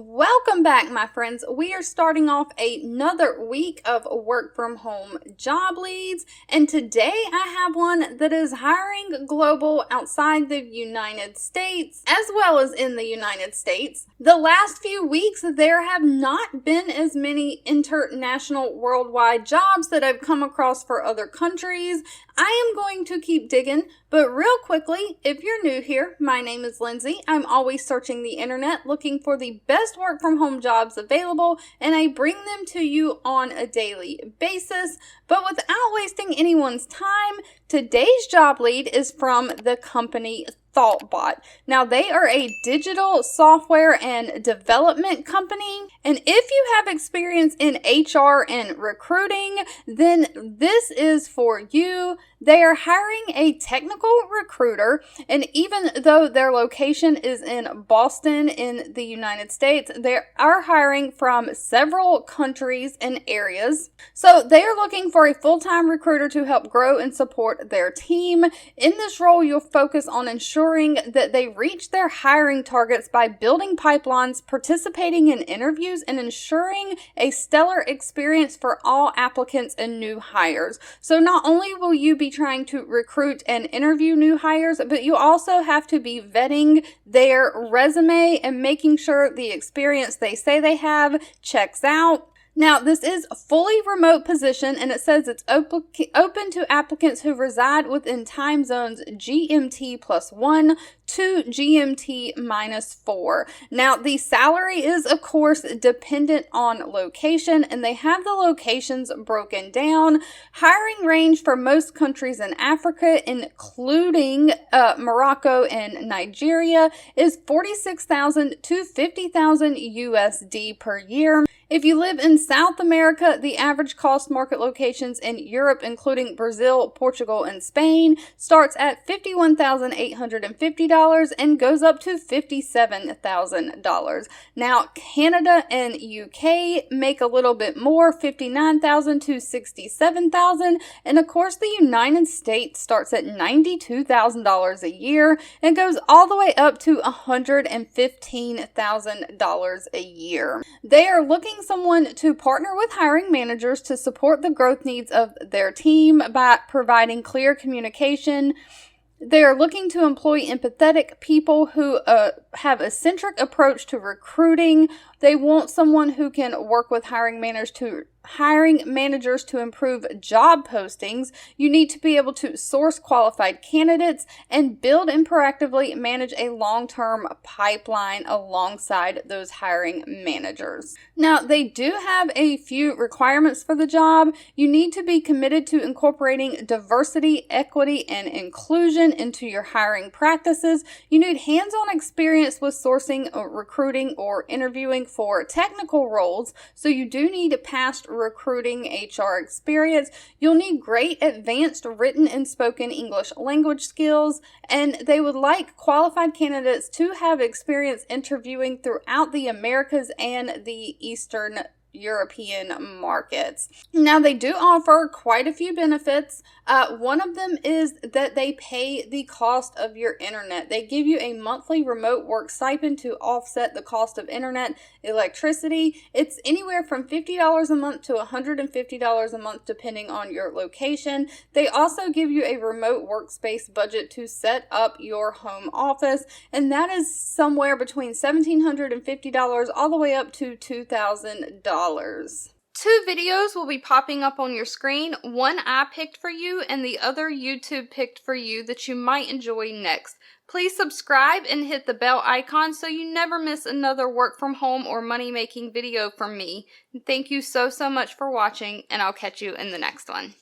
Welcome back, my friends. We are starting off another week of work from home job leads, and today I have one that is hiring global outside the United States as well as in the United States. The last few weeks there have not been as many international worldwide jobs that I've come across for other countries. I am going to keep digging, but real quickly, if you're new here, my name is Lindsay. I'm always searching the internet looking for the best work from home jobs available, and I bring them to you on a daily basis. But without wasting anyone's time, today's job lead is from the company ThoughtBot. Now, they are a digital software and development company, and if you have experience in HR and recruiting, then this is for you. They are hiring a technical recruiter, and even though their location is in Boston in the United States, they are hiring from several countries and areas. So they are looking for a full-time recruiter to help grow and support their team. In this role, you'll focus on ensuring that they reach their hiring targets by building pipelines, participating in interviews, and ensuring a stellar experience for all applicants and new hires. So not only will you be trying to recruit and interview new hires, but you also have to be vetting their resume and making sure the experience they say they have checks out. Now, this is a fully remote position, and it says it's open to applicants who reside within time zones GMT +1 to GMT -4. Now, the salary is, of course, dependent on location, and they have the locations broken down. Hiring range for most countries in Africa, including Morocco and Nigeria, is $46,000 to $50,000 USD per year. If you live in South America, the average cost market locations in Europe, including Brazil, Portugal, and Spain, starts at $51,850 and goes up to $57,000. Now, Canada and UK make a little bit more, $59,000 to $67,000, and of course, the United States starts at $92,000 a year and goes all the way up to $115,000 a year. They are looking someone to partner with hiring managers to support the growth needs of their team by providing clear communication. They are looking to employ empathetic people who have a centric approach to recruiting. They want someone who can work with hiring managers to improve job postings. You need to be able to source qualified candidates and build and proactively manage a long-term pipeline alongside those hiring managers. Now, they do have a few requirements for the job. You need to be committed to incorporating diversity, equity, and inclusion into your hiring practices. You need hands-on experience with sourcing, recruiting, or interviewing for technical roles. So you do need past recruiting HR experience. You'll need great advanced written and spoken English language skills, and they would like qualified candidates to have experience interviewing throughout the Americas and the Eastern European markets. Now, they do offer quite a few benefits. One of them is that they pay the cost of your internet. They give you a monthly remote work stipend to offset the cost of internet, electricity. It's anywhere from $50 a month to $150 a month depending on your location. They also give you a remote workspace budget to set up your home office, and that is somewhere between $1,750 all the way up to $2,000. Two videos will be popping up on your screen. One I picked for you and the other YouTube picked for you that you might enjoy next. Please subscribe and hit the bell icon so you never miss another work from home or money making video from me. Thank you so much for watching, and I'll catch you in the next one.